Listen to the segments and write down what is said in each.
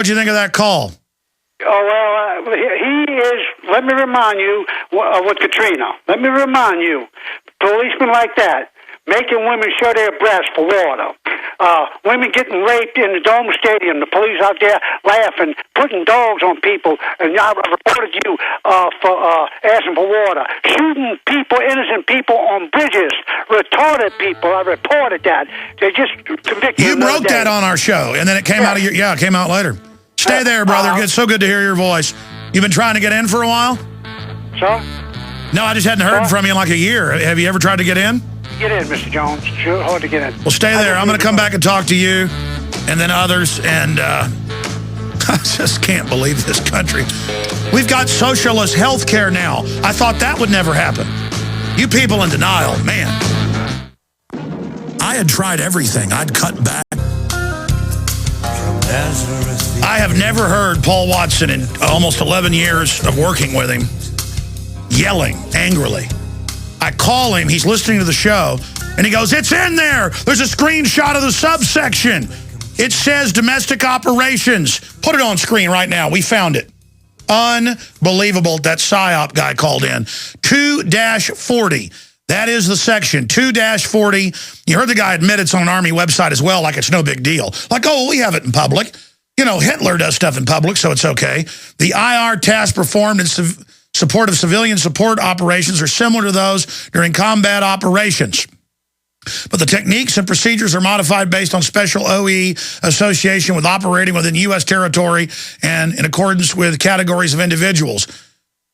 you think of that call? Oh, well, he is, let me remind you, with Katrina, let me remind you, policemen like that, making women show their breasts for water, women getting raped in the Dome Stadium, the police out there laughing, putting dogs on people, and I reported you for asking for water, shooting people, innocent people on bridges, retarded people, I reported that. They just convicted You broke that on our show, and then it came out of it came out later. Stay there, brother. It's so good to hear your voice. You've been trying to get in for a while? Sir? No, I just hadn't heard from you in like a year. Have you ever tried to get in? Get in, Mr. Jones. Sure, hard to get in. Well, stay there. I'm going to come back and talk to you and then others. And I just can't believe this country. We've got socialist health care now. I thought that would never happen. You people in denial, man. I had tried everything. I'd cut back. I have never heard Paul Watson in almost 11 years of working with him yelling angrily. I call him, he's listening to the show, and he goes, it's in there. There's a screenshot of the subsection. It says domestic operations. Put it on screen right now. We found it. Unbelievable. That PSYOP guy called in. 2-40. That is the section, 2-40. You heard the guy admit it's on an Army website as well, like it's no big deal. Like, oh, we have it in public. You know, Hitler does stuff in public, so it's okay. The IR tasks performed in support of civilian support operations are similar to those during combat operations. But the techniques and procedures are modified based on special OE association with operating within U.S. territory and in accordance with categories of individuals,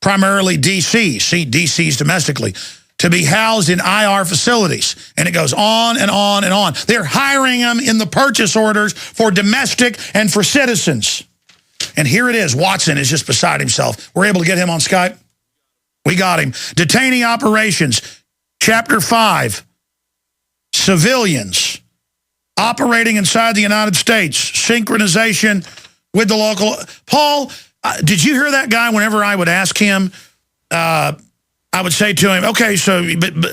primarily DCs, see DCs domestically, to be housed in IR facilities. And it goes on and on and on. They're hiring them in the purchase orders for domestic and for citizens. And here it is. Watson is just beside himself. We're able to get him on Skype. We got him. Detaining operations, Chapter 5. Civilians operating inside the United States. Synchronization with the local. Paul, did you hear that guy whenever I would ask him, I would say to him, okay, so,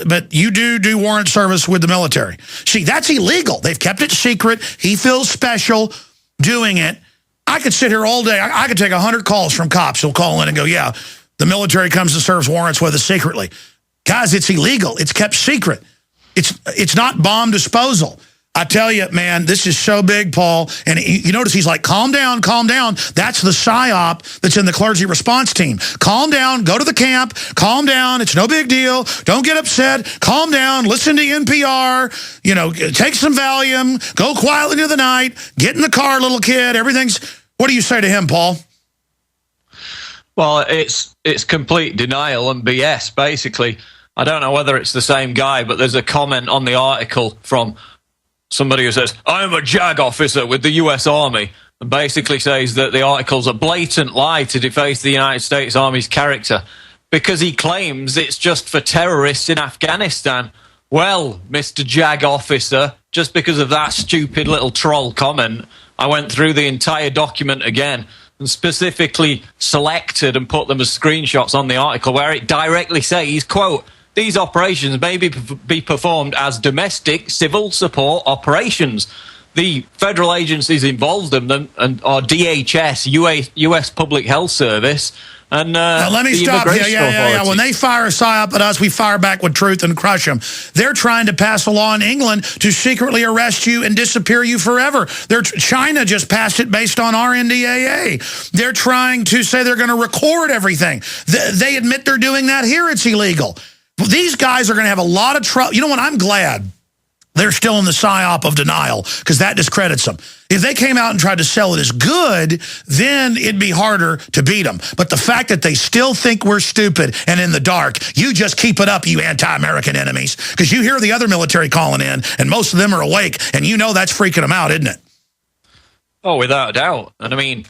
but you do warrant service with the military. See, that's illegal. They've kept it secret. He feels special doing it. I could sit here all day. I could take 100 calls from cops who'll call in and go, yeah, the military comes and serves warrants with us secretly. Guys, it's illegal. It's kept secret. It's not bomb disposal. I tell you, man, this is so big, Paul. And you notice he's like, calm down, calm down. That's the PSYOP that's in the clergy response team. Calm down, go to the camp, calm down. It's no big deal. Don't get upset. Calm down, listen to NPR, you know, take some Valium, go quietly into the night, get in the car, little kid. Everything's, what do you say to him, Paul? Well, it's complete denial and BS, basically. I don't know whether it's the same guy, but there's a comment on the article from somebody who says, I'm a JAG officer with the U.S. Army, and basically says that the article's a blatant lie to deface the United States Army's character because he claims it's just for terrorists in Afghanistan. Well, Mr. JAG officer, just because of that stupid little troll comment, I went through the entire document again and specifically selected and put them as screenshots on the article where it directly says, quote, these operations may be performed as domestic civil support operations. The federal agencies involved in them are DHS, U.S. Public Health Service, and let me stop. Yeah. When they fire a PSYOP at us, we fire back with truth and crush them. They're trying to pass a law in England to secretly arrest you and disappear you forever. China just passed it based on our NDAA. They're trying to say they're going to record everything. They admit they're doing that here. It's illegal. These guys are going to have a lot of trouble. You know what? I'm glad they're still in the PSYOP of denial because that discredits them. If they came out and tried to sell it as good, then it'd be harder to beat them. But the fact that they still think we're stupid and in the dark, you just keep it up, you anti-American enemies, because you hear the other military calling in, and most of them are awake, and you know that's freaking them out, isn't it? Oh, without a doubt. And I mean,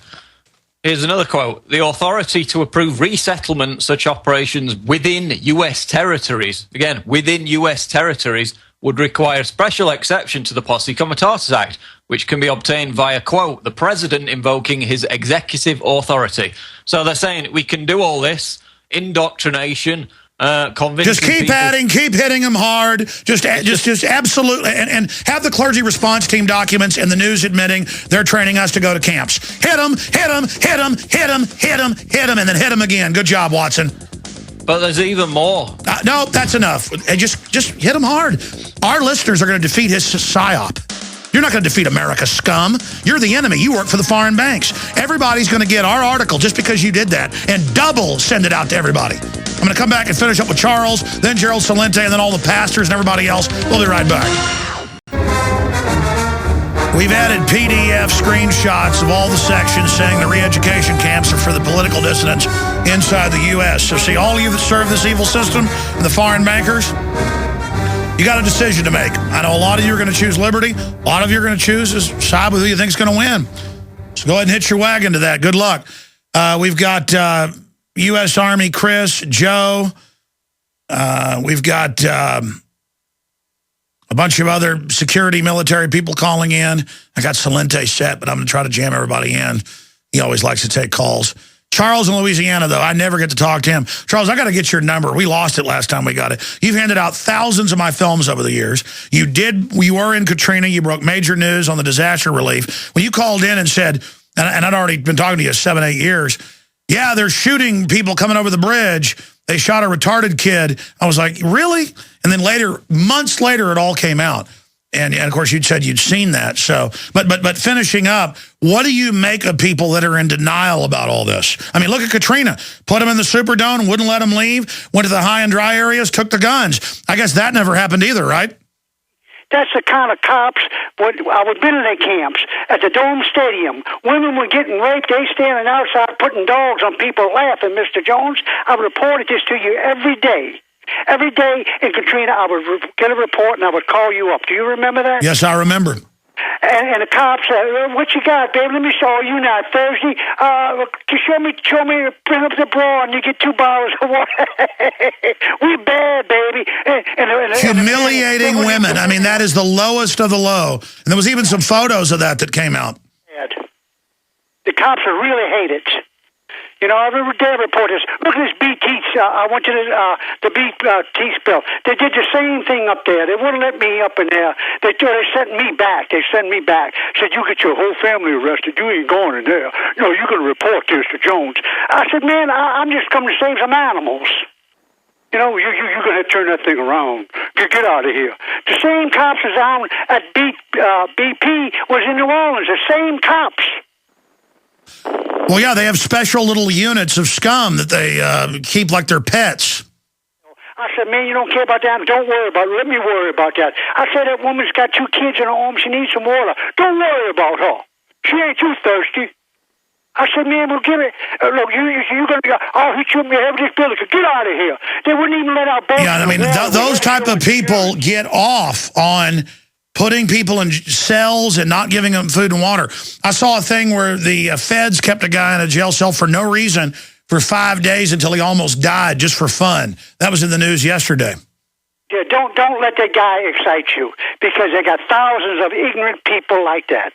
here's another quote. The authority to approve resettlement such operations within U.S. territories, again, within U.S. territories, would require a special exception to the Posse Comitatus Act, which can be obtained via, quote, the president invoking his executive authority. So they're saying we can do all this, indoctrination, convincing Just keep people. adding, keep hitting them hard. Just absolutely, and have the clergy response team documents and the news admitting they're training us to go to camps. Hit them, hit them, hit them, hit them, hit them, hit them, and then hit them again. Good job, Watson. But there's even more. No, that's enough. Just hit them hard. Our listeners are going to defeat his psyop. You're not going to defeat America, scum. You're the enemy. You work for the foreign banks. Everybody's going to get our article just because you did that, and double send it out to everybody. I'm going to come back and finish up with Charles, then Gerald Celente, and then all the pastors and everybody else. We'll be right back. We've added PDF screenshots of all the sections saying the re-education camps are for the political dissidents inside the U.S. So see, all of you that serve this evil system and the foreign bankers, you got a decision to make. I know a lot of you are going to choose liberty. A lot of you are going to choose to side with who you think is going to win. So go ahead and hitch your wagon to that. Good luck. We've got U.S. Army Chris, Joe. We've got a bunch of other security military people calling in. I got Celente set, but I'm going to try to jam everybody in. He always likes to take calls. Charles in Louisiana, though, I never get to talk to him. Charles, I got to get your number. We lost it last time we got it. You've handed out thousands of my films over the years. You were in Katrina. You broke major news on the disaster relief. When you called in and said, and I'd already been talking to you 7-8 years, yeah, they're shooting people coming over the bridge. They shot a retarded kid. I was like, really? And then later, months later, it all came out. And of course, you'd said you'd seen that. So, but finishing up, what do you make of people that are in denial about all this? I mean, look at Katrina. Put them in the Superdome, wouldn't let them leave, went to the high and dry areas, took the guns. I guess that never happened either, right? That's the kind of cops. I would been in their camps at the Dome Stadium. Women were getting raped. They standing outside putting dogs on people laughing. Mr. Jones, I reported this to you every day. Every day in Katrina, I would get a report and I would call you up. Do you remember that? Yes, I remember. And the cops said, "What you got, baby? Let me show you now. Thursday, show me, bring up the bra, and you get 2 bottles of water." We bad, baby. Humiliating women. I mean, that is the lowest of the low. And there was even some photos of that came out. The cops are really hate it. You know, every day reporters, look at this BT. I went to the BT spill. They did the same thing up there. They wouldn't let me up in there. They sent me back. Said, you get your whole family arrested. You ain't going in there. No, you're going to report this to Jones. I said, man, I'm just coming to save some animals. You know, you're going to turn that thing around. Get out of here. The same cops as down at BP was in New Orleans. The same cops. Well, yeah, they have special little units of scum that they keep like their pets. I said, man, you don't care about that. Don't worry about it. Let me worry about that. I said, that woman's got 2 kids in her home. She needs some water. Don't worry about her. She ain't too thirsty. I said, man, we'll give it. Look, you're going to, I'll hit you in the head with this building. Get out of here. They wouldn't even let our boat. Yeah, I mean, those type of people get off on putting people in cells and not giving them food and water. I saw a thing where the feds kept a guy in a jail cell for no reason for 5 days until he almost died just for fun. That was in the news yesterday. Yeah, don't let that guy excite you, because they got thousands of ignorant people like that.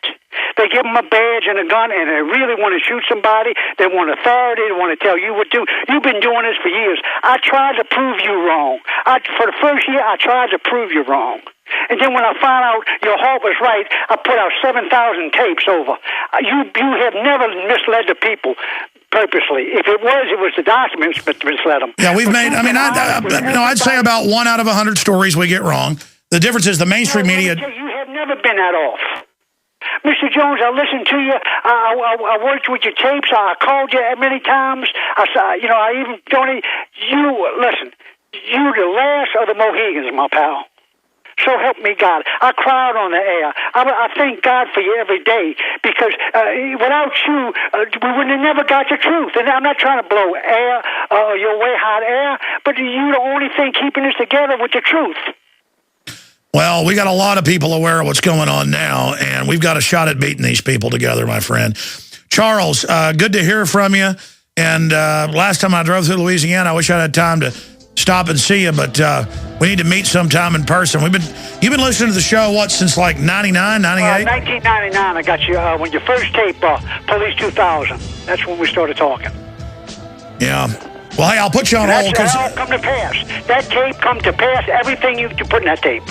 They give them a badge and a gun, and they really want to shoot somebody. They want authority. They want to tell you what to do. You've been doing this for years. I tried to prove you wrong. For the first year, I tried to prove you wrong. And then when I found out your heart was right, I put out 7,000 tapes over. You have never misled the people purposely. If it was the documents that misled them. Yeah, we've made, I mean, I'd say about 1 out of 100 stories we get wrong. The difference is the mainstream media. You have never been that off. Mr. Jones, I listened to you. I worked with your tapes. I called you many times. I even don't. Listen. You the last of the Mohegans, my pal. So help me God. I cried on the air. I thank God for you every day, because without you, we would have never got the truth. And I'm not trying to blow air, your way hot air, but you're the only thing keeping us together with the truth. Well, we got a lot of people aware of what's going on now, and we've got a shot at beating these people together, my friend. Charles, good to hear from you. And last time I drove through Louisiana, I wish I had time to stop and see you, but we need to meet sometime in person. You've been listening to the show, what, since like 99, 98? 1999, I got you, when your first tape, Police 2000. That's when we started talking. Yeah. Well, hey, I'll put you on hold. That's all come to pass. That tape come to pass. Everything you put in that tape.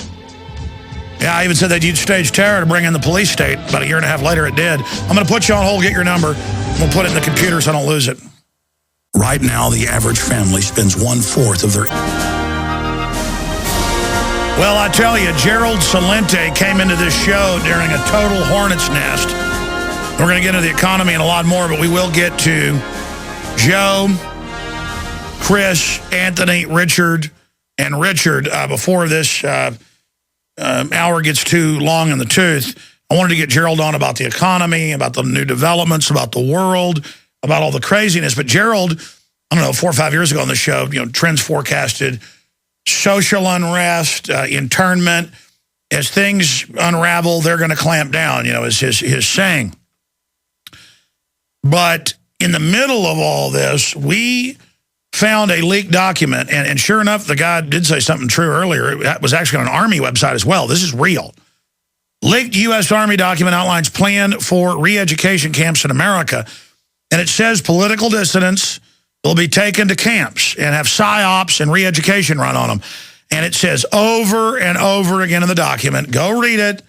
Yeah, I even said they'd use staged terror to bring in the police state. About a year and a half later, it did. I'm going to put you on hold, get your number. We'll put it in the computer so I don't lose it. Right now, the average family spends 1/4 of their... Well, I tell you, Gerald Celente came into this show during a total hornet's nest. We're going to get into the economy and a lot more, but we will get to Joe, Chris, Anthony, Richard, and Richard before this hour gets too long in the tooth. I wanted to get Gerald on about the economy, about the new developments, about the world, about all the craziness. But Gerald, I don't know, 4 or 5 years ago on the show, trends forecasted social unrest, internment. As things unravel, they're going to clamp down, is his saying. But in the middle of all this, we found a leaked document, and sure enough, the guy did say something true earlier. That was actually on an Army website as well. This is real. Leaked U.S. Army document outlines plan for re-education camps in America, and it says political dissidents will be taken to camps and have psyops and re-education run on them. And it says over and over again in the document, go read it.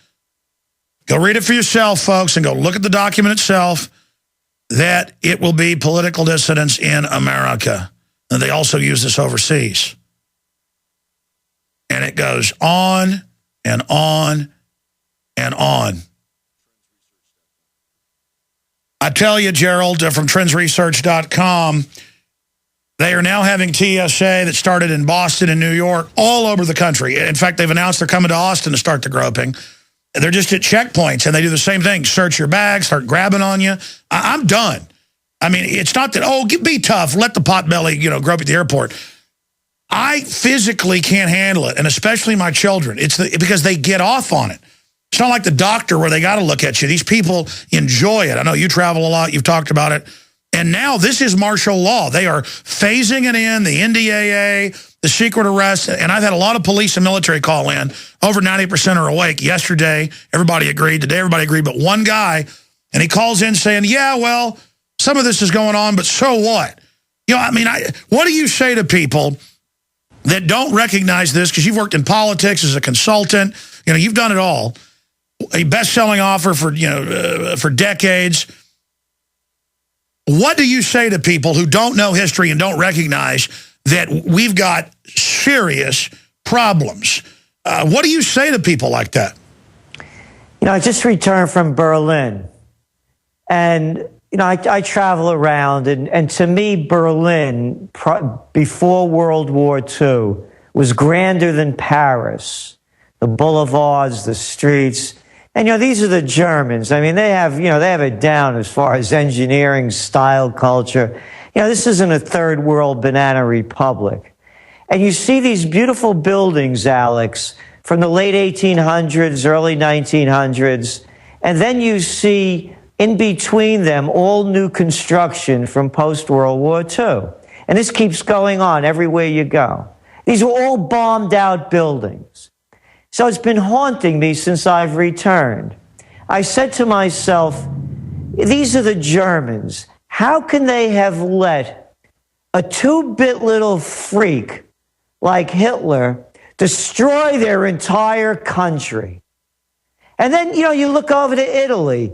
Go read it for yourself, folks, and go look at the document itself, that it will be political dissidents in America. And they also use this overseas. And it goes on and on and on. I tell you, Gerald, from trendsresearch.com, they are now having TSA that started in Boston and New York all over the country. In fact, they've announced they're coming to Austin to start the groping. They're just at checkpoints, and they do the same thing. Search your bag, start grabbing on you. I'm done. I mean, it's not that, be tough, let the potbelly, grope at the airport. I physically can't handle it, and especially my children. It's because they get off on it. It's not like the doctor where they got to look at you. These people enjoy it. I know you travel a lot. You've talked about it. And now this is martial law. They are phasing it in, the NDAA, the secret arrest. And I've had a lot of police and military call in. Over 90% are awake. Yesterday, everybody agreed. Today, everybody agreed. But one guy, and he calls in saying, yeah, well, some of this is going on, but so what? What do you say to people that don't recognize this? Because you've worked in politics as a consultant. You've done it all. A best-selling author for decades. What do you say to people who don't know history and don't recognize that we've got serious problems? What do you say to people like that? I just returned from Berlin, and I travel around, and to me, Berlin, before World War II, was grander than Paris. The boulevards, the streets. And, these are the Germans. I mean, they have it down as far as engineering, style, culture. This isn't a third world banana republic. And you see these beautiful buildings, Alex, from the late 1800s, early 1900s. And then you see in between them all new construction from post-World War II. And this keeps going on everywhere you go. These are all bombed out buildings. So it's been haunting me since I've returned. I said to myself, these are the Germans. How can they have let a 2-bit little freak like Hitler destroy their entire country? And then, you look over to Italy.